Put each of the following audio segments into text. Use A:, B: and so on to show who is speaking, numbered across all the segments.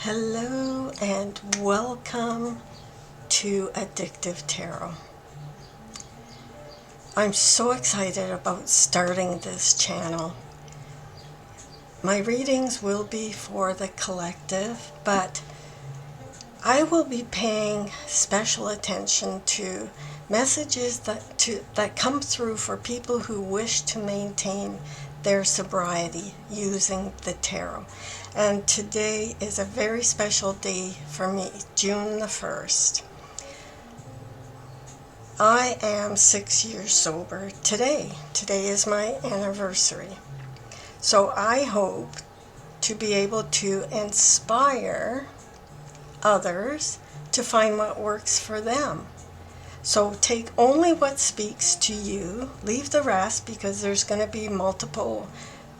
A: Hello and welcome to Addictive Tarot. I'm so excited about starting this channel. My readings will be for the collective, but I will be paying special attention to messages that come through for people who wish to maintain their sobriety using the tarot. And today is a very special day for me, June the 1st. I am 6 years sober today. Today is my anniversary. So I hope to be able to inspire others to find what works for them. So take only what speaks to you, leave the rest, because there's going to be multiple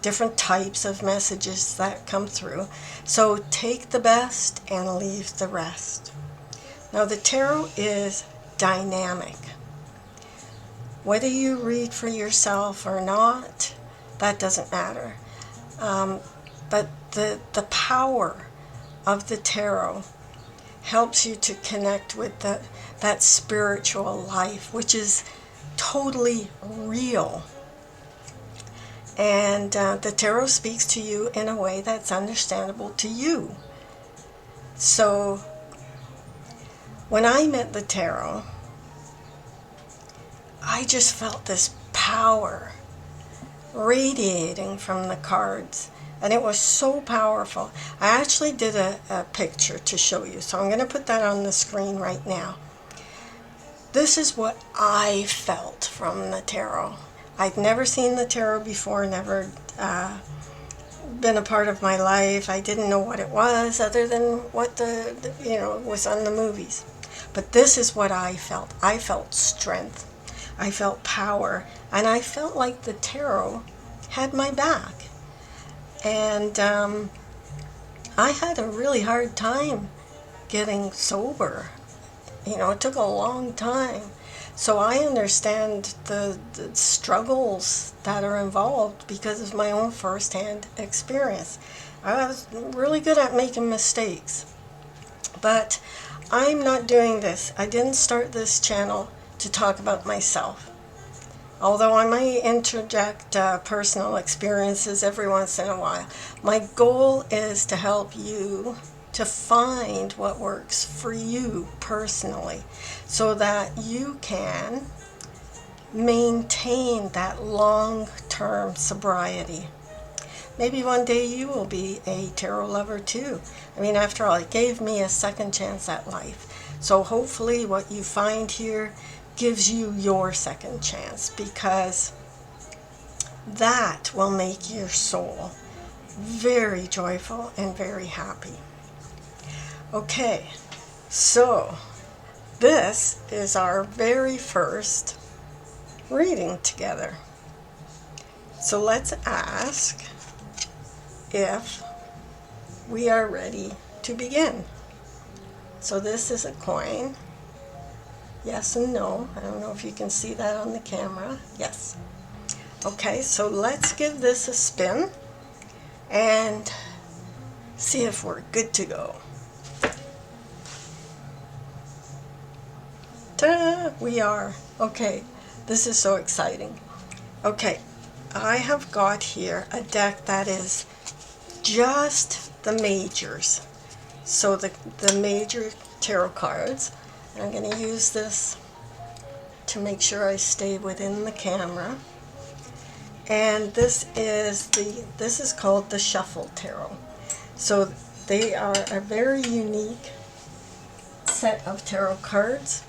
A: different types of messages that come through. So take the best and leave the rest. Now the tarot is dynamic. Whether you read for yourself or not, that doesn't matter. But the power of the tarot helps you to connect with that spiritual life, which is totally real. And the tarot speaks to you in a way that's understandable to you. So when I met the tarot, I just felt this power radiating from the cards. And it was so powerful. I actually did a picture to show you. So I'm going to put that on the screen right now. This is what I felt from the tarot. I'd never seen the tarot before, never been a part of my life. I didn't know what it was other than what was on the movies. But this is what I felt. I felt strength. I felt power. And I felt like the tarot had my back. And I had a really hard time getting sober. It took a long time. So I understand the struggles that are involved because of my own first-hand experience. I was really good at making mistakes. But I'm not doing this. I didn't start this channel to talk about myself. Although I might interject personal experiences every once in a while. My goal is to help you to find what works for you personally so that you can maintain that long-term sobriety. Maybe one day you will be a tarot lover too. I mean, after all, it gave me a second chance at life. So hopefully what you find here gives you your second chance, because that will make your soul very joyful and very happy. Okay, so this is our very first reading together. So let's ask if we are ready to begin. So this is a coin. Yes and no. I don't know if you can see that on the camera. Yes. Okay, so let's give this a spin and see if we're good to go. Ta-da! We are. Okay, this is so exciting. Okay, I have got here a deck that is just the majors. So the major tarot cards. I'm going to use this to make sure I stay within the camera. And this is called the Shuffle Tarot. So they are a very unique set of tarot cards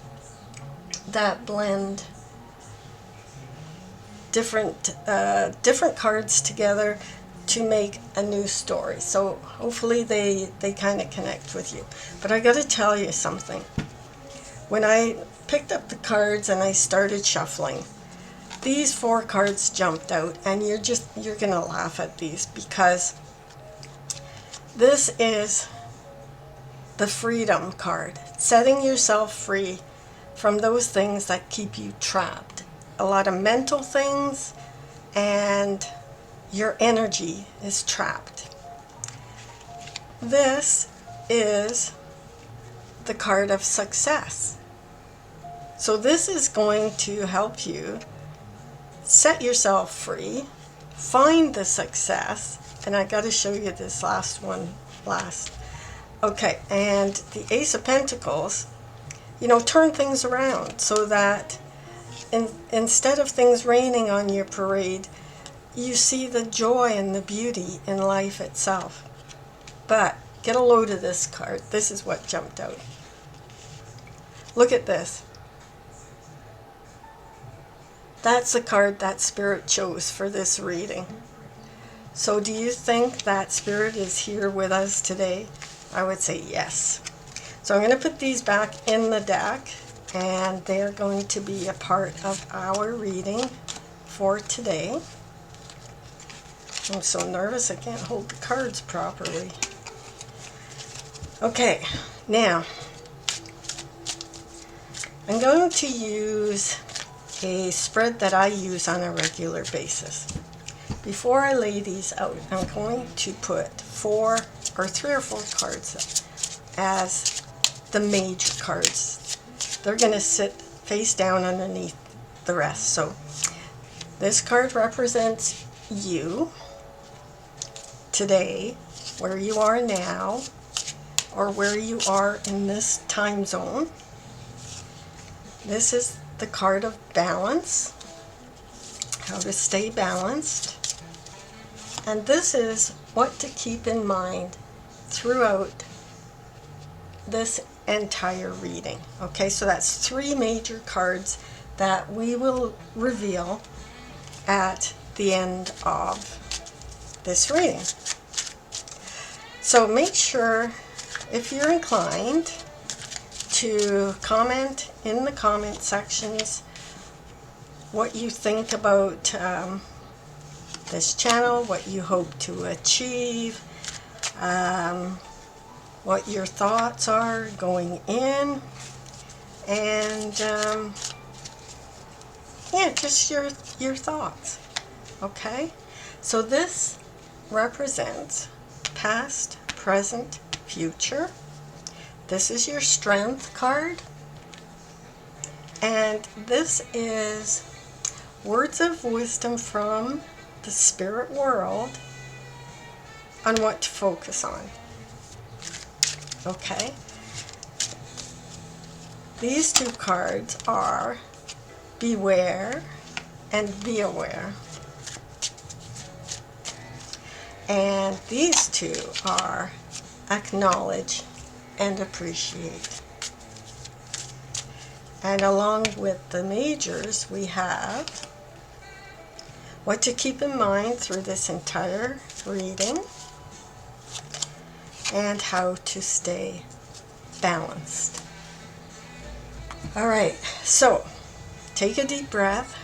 A: that blend different cards together to make a new story. So hopefully they kind of connect with you. But I got to tell you something. When I picked up the cards and I started shuffling, these 4 cards jumped out, and you're gonna laugh at these, because this is the freedom card, setting yourself free from those things that keep you trapped. A lot of mental things, and your energy is trapped. This is the card of success. So this is going to help you set yourself free, find the success, and I got to show you this last one last. Okay, and the Ace of Pentacles, turn things around so that instead of things raining on your parade, you see the joy and the beauty in life itself. But get a load of this card. This is what jumped out. Look at this. That's the card that Spirit chose for this reading. So do you think that Spirit is here with us today? I would say yes. So I'm going to put these back in the deck, and they're going to be a part of our reading for today. I'm so nervous I can't hold the cards properly. Okay, now I'm going to use a spread that I use on a regular basis. Before I lay these out, I'm going to put 3 or 4 cards as the major cards. They're going to sit face down underneath the rest. So this card represents you today, where you are now, or where you are in this time zone. This is the card of balance, how to stay balanced. And this is what to keep in mind throughout this entire reading. Okay, so that's 3 major cards that we will reveal at the end of this reading. So make sure, if you're inclined, to comment in the comment sections what you think about this channel, what you hope to achieve, what your thoughts are going in, and yeah, just your thoughts. Okay, so this represents past, present, future. This is your strength card, and this is words of wisdom from the spirit world on what to focus on. Okay, these 2 cards are beware and be aware, and these 2 are acknowledge and appreciate. And along with the majors, we have what to keep in mind through this entire reading and how to stay balanced. All right, so take a deep breath,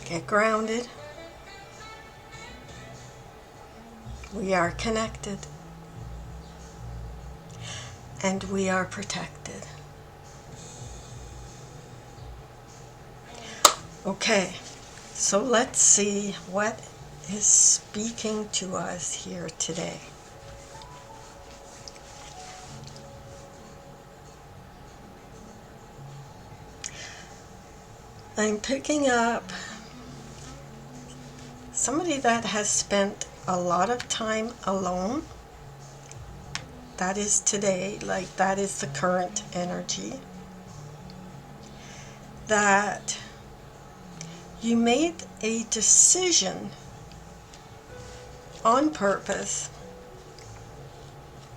A: get grounded. We are connected. And we are protected. Okay, so let's see what is speaking to us here today. I'm picking up somebody that has spent a lot of time alone. That is today, like that is the current energy. That you made a decision on purpose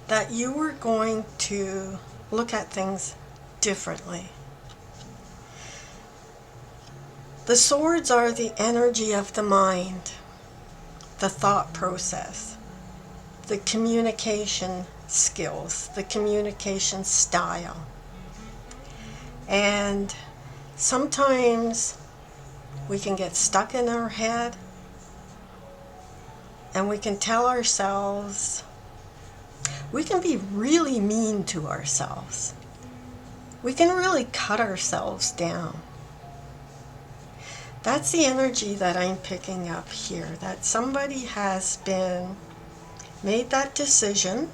A: that you were going to look at things differently. The swords are the energy of the mind, the thought process, the communication skills, the communication style. And sometimes we can get stuck in our head and we can tell ourselves, we can be really mean to ourselves. We can really cut ourselves down. That's the energy that I'm picking up here, that somebody has been made that decision,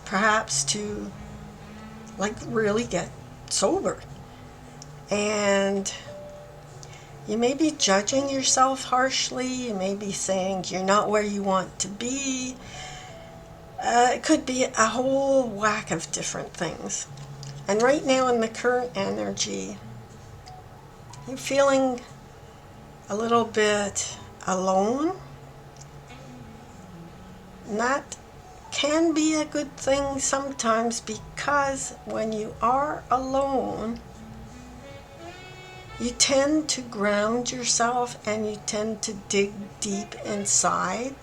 A: perhaps to like really get sober. And you may be judging yourself harshly. You may be saying you're not where you want to be. It could be a whole whack of different things. And right now in the current energy, you're feeling a little bit alone. And that can be a good thing sometimes, because when you are alone, you tend to ground yourself and you tend to dig deep inside.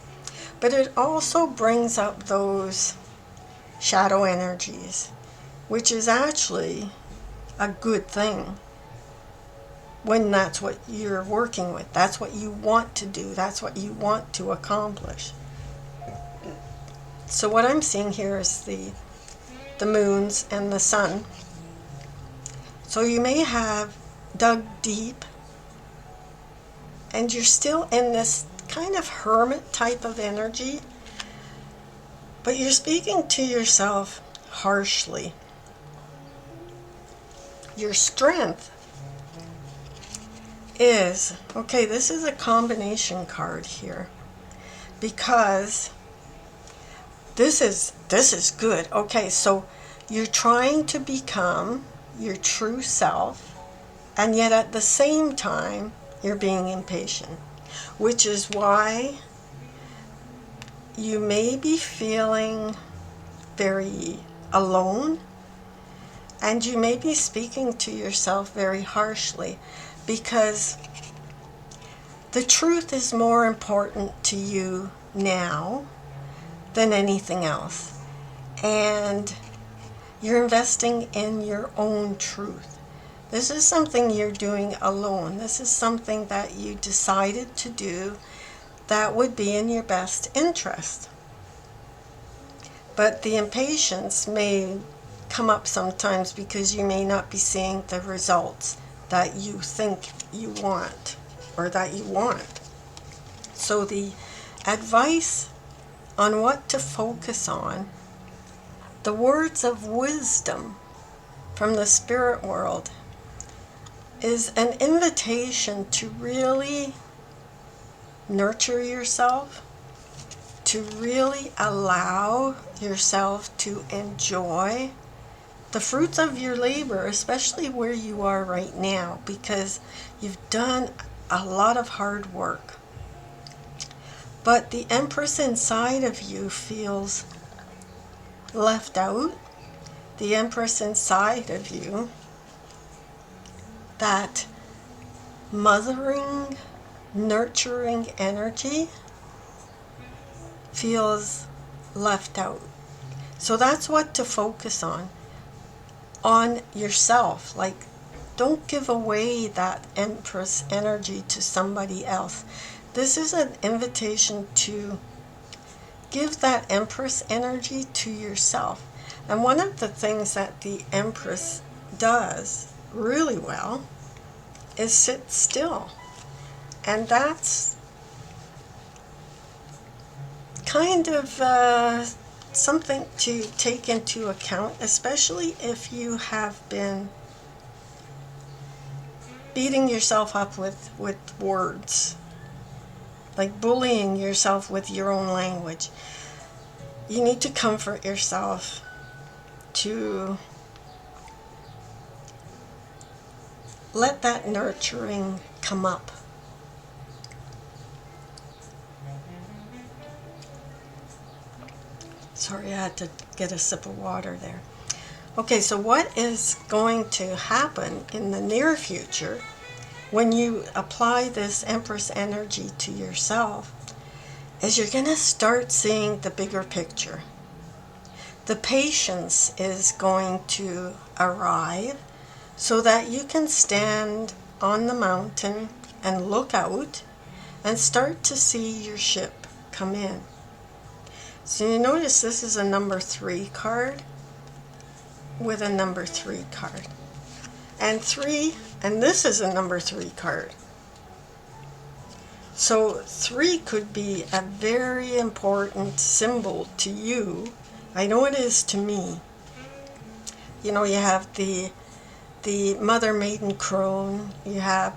A: But it also brings up those shadow energies, which is actually a good thing when that's what you're working with. That's what you want to do. That's what you want to accomplish. So what I'm seeing here is the moons and the sun. So you may have dug deep and you're still in this kind of hermit type of energy, but you're speaking to yourself harshly. Your strength is, okay, this is a combination card here, because this is good. Okay, so you're trying to become your true self, and yet at the same time you're being impatient, which is why you may be feeling very alone, and you may be speaking to yourself very harshly, because the truth is more important to you now than anything else. And you're investing in your own truth. This is something you're doing alone. This is something that you decided to do that would be in your best interest. But the impatience may come up sometimes because you may not be seeing the results that you think you want, or that you want. So the advice on what to focus on, the words of wisdom from the spirit world, is an invitation to really nurture yourself, to really allow yourself to enjoy the fruits of your labor, especially where you are right now, because you've done a lot of hard work. But the Empress inside of you feels left out. The Empress inside of you, that mothering, nurturing energy, feels left out. So that's what to focus on yourself. Like, don't give away that Empress energy to somebody else. This is an invitation to give that Empress energy to yourself. And one of the things that the Empress does really well is sit still. And that's kind of something to take into account, especially if you have been beating yourself up with words, like bullying yourself with your own language. You need to comfort yourself to let that nurturing come up. Sorry, I had to get a sip of water there. Okay, so what is going to happen in the near future when you apply this Empress energy to yourself is you're going to start seeing the bigger picture. The patience is going to arrive so that you can stand on the mountain and look out and start to see your ship come in. So you notice this is a number 3 card with a number 3 card. And this is a number 3 card. So 3 could be a very important symbol to you. I know it is to me. You know, you have the mother, maiden, crone. You have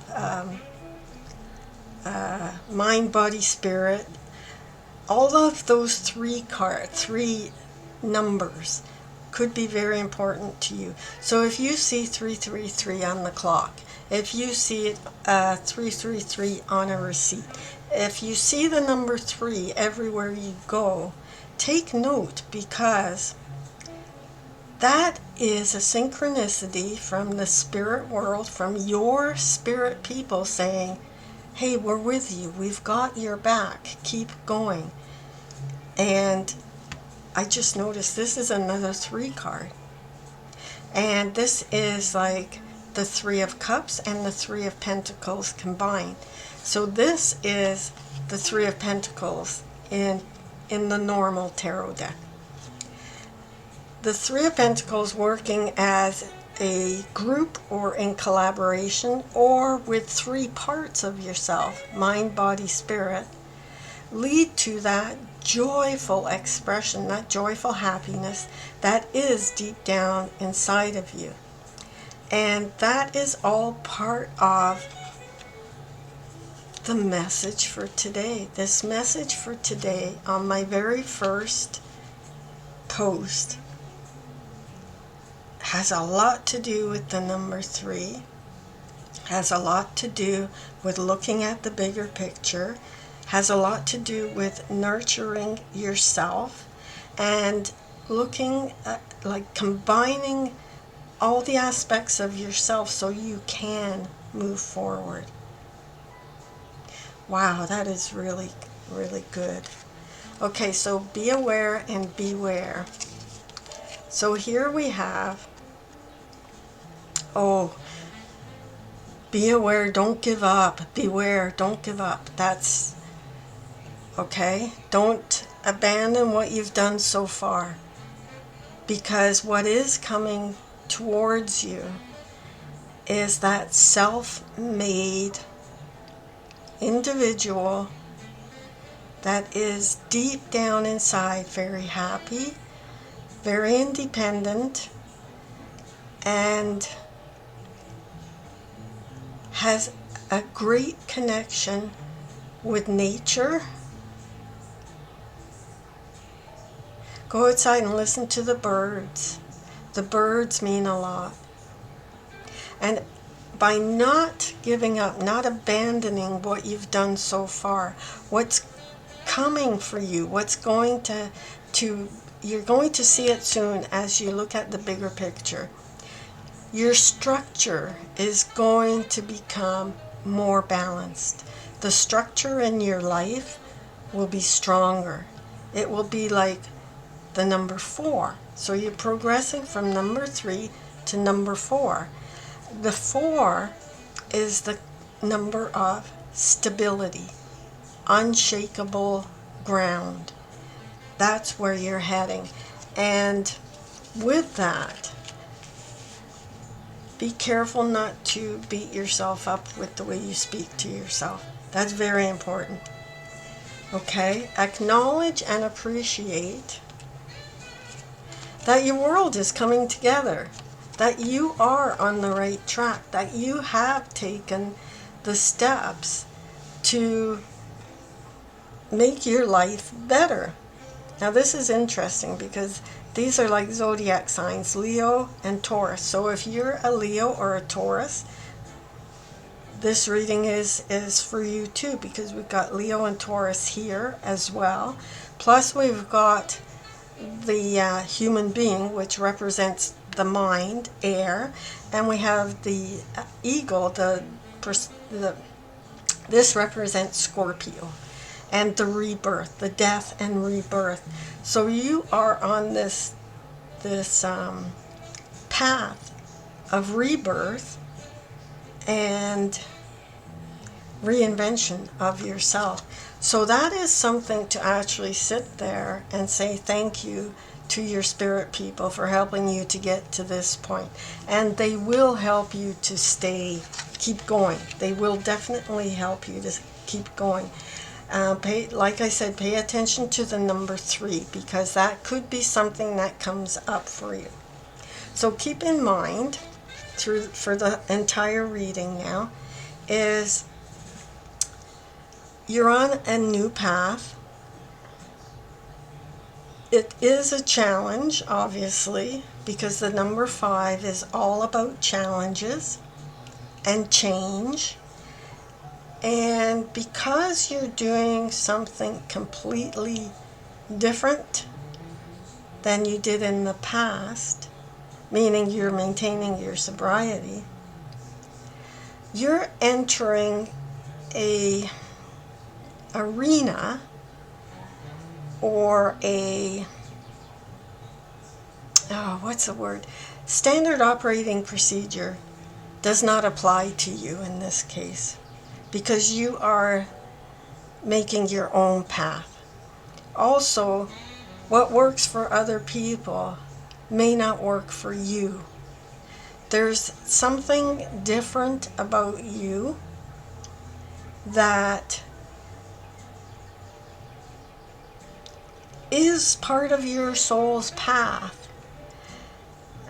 A: mind, body, spirit. All of those 3 numbers could be very important to you. So if you see 333 on the clock, if you see 333 on a receipt, if you see the number 3 everywhere you go, take note, because that is a synchronicity from the spirit world, from your spirit people saying, hey, we're with you, we've got your back, keep going. And I just noticed this is another 3 card. And this is like the 3 of Cups and the 3 of Pentacles combined. So this is the 3 of Pentacles in the normal tarot deck. The 3 of Pentacles working as a group or in collaboration or with 3 parts of yourself, mind, body, spirit, lead to that joyful expression, that joyful happiness that is deep down inside of you. And that is all part of the message for today. This message for today on my very first post has a lot to do with the number 3, has a lot to do with looking at the bigger picture, has a lot to do with nurturing yourself and looking at, like, combining all the aspects of yourself so you can move forward. Wow, that is really, really good. Okay, so be aware and beware. So here we have, be aware, don't give up. Beware, don't give up. That's okay. Don't abandon what you've done so far, because what is coming towards you is that self-made individual that is deep down inside very happy, very independent, and has a great connection with nature. Go outside and listen to the birds. The birds mean a lot. And by not giving up, not abandoning what you've done so far, what's coming for you, what's going to you're going to see it soon as you look at the bigger picture. Your structure is going to become more balanced. The structure in your life will be stronger. It will be like the number 4. So you're progressing from number 3 to number 4. The 4 is the number of stability, unshakable ground. That's where you're heading. And with that, be careful not to beat yourself up with the way you speak to yourself. That's very important. Okay? Acknowledge and appreciate that your world is coming together, that you are on the right track, that you have taken the steps to make your life better. Now this is interesting because these are like zodiac signs, Leo and Taurus. So if you're a Leo or a Taurus, this reading is for you too, because we've got Leo and Taurus here as well. Plus we've got the human being, which represents the mind, air, and we have the eagle, this represents Scorpio, and the rebirth, the death and rebirth. So you are on this path of rebirth and reinvention of yourself. So that is something to actually sit there and say thank you to your spirit people for helping you to get to this point. And they will help you to keep going. They will definitely help you to keep going. Like I said, pay attention to the number 3, because that could be something that comes up for you. So keep in mind, for the entire reading now, is you're on a new path. It is a challenge, obviously, because the number 5 is all about challenges and change. And because you're doing something completely different than you did in the past, meaning you're maintaining your sobriety, you're entering a arena or standard operating procedure does not apply to you in this case, because you are making your own path. Also, what works for other people may not work for you. There's something different about you that is part of your soul's path.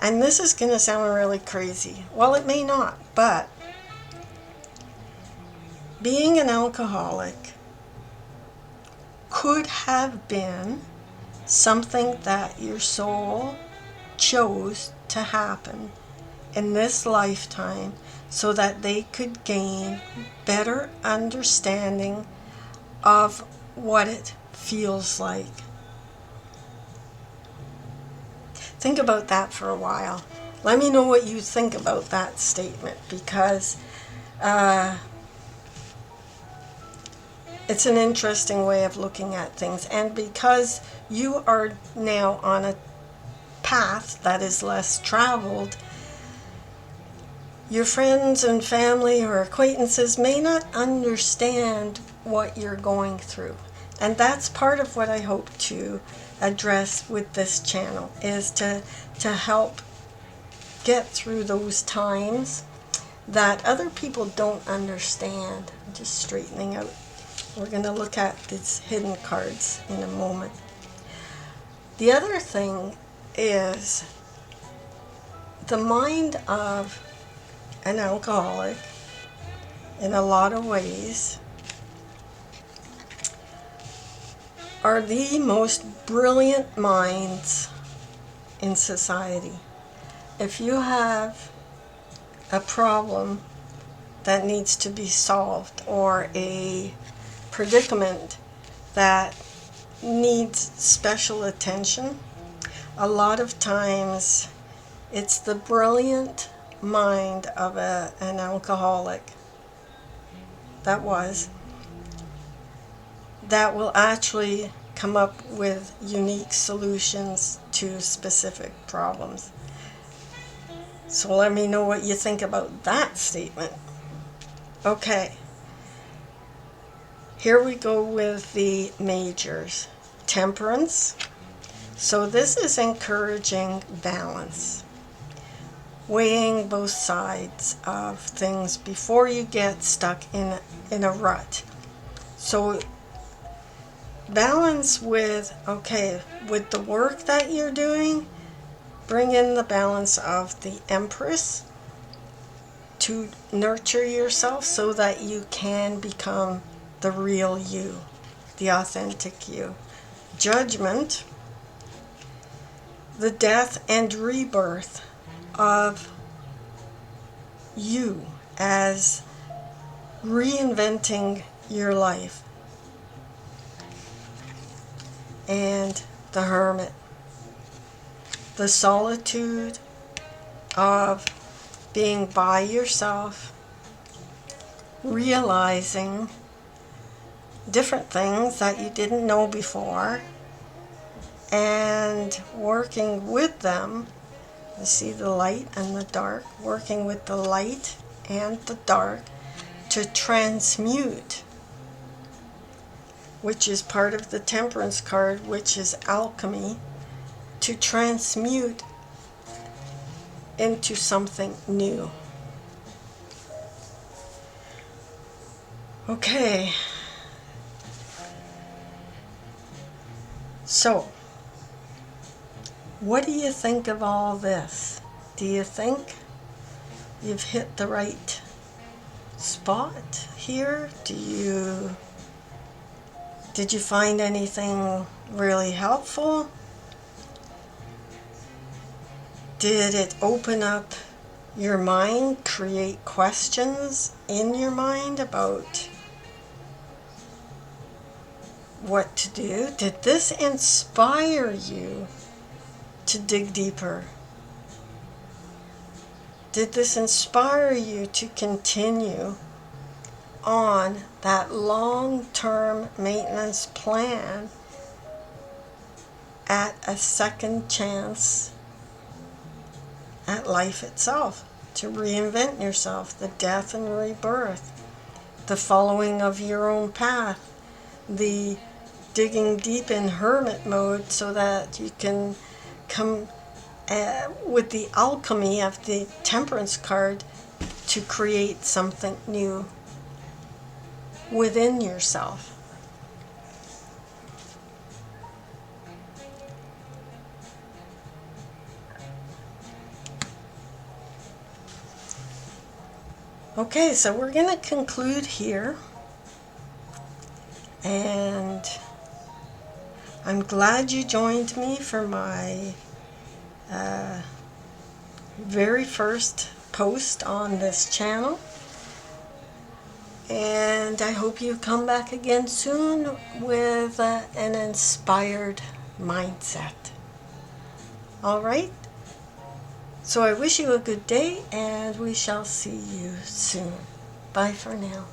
A: And this is going to sound really crazy. Well, it may not, but being an alcoholic could have been something that your soul chose to happen in this lifetime so that they could gain better understanding of what it feels like. Think about that for a while. Let me know what you think about that statement, because it's an interesting way of looking at things. And because you are now on a path that is less traveled, your friends and family or acquaintances may not understand what you're going through. And that's part of what I hope to address with this channel, is to help get through those times that other people don't understand. I'm just straightening out. We're going to look at these hidden cards in a moment. The other thing is the mind of an alcoholic, in a lot of ways, are the most brilliant minds in society. If you have a problem that needs to be solved, or a predicament that needs special attention, a lot of times it's the brilliant mind of an alcoholic that will actually come up with unique solutions to specific problems. So let me know what you think about that statement. Okay, here we go with the majors. Temperance. So this is encouraging balance, weighing both sides of things before you get stuck in a rut. So balance with the work that you're doing, bring in the balance of the Empress to nurture yourself so that you can become the real you, the authentic you. Judgment, the death and rebirth of you as reinventing your life. And the Hermit, the solitude of being by yourself, realizing different things that you didn't know before, and working with them. You see the light and the dark, working with the light and the dark to transmute, which is part of the Temperance card, which is alchemy, to transmute into something new. Okay. So, what do you think of all this? Do you think you've hit the right spot here? Did you find anything really helpful? Did it open up your mind, create questions in your mind about what to do? Did this inspire you to dig deeper? Did this inspire you to continue on that long-term maintenance plan at a second chance at life itself, to reinvent yourself, the death and rebirth, the following of your own path, the digging deep in hermit mode so that you can come with the alchemy of the temperance card to create something new within yourself. Okay, so we're going to conclude here, and I'm glad you joined me for my very first post on this channel, and I hope you come back again soon with an inspired mindset. All right? So I wish you a good day, and we shall see you soon. Bye for now.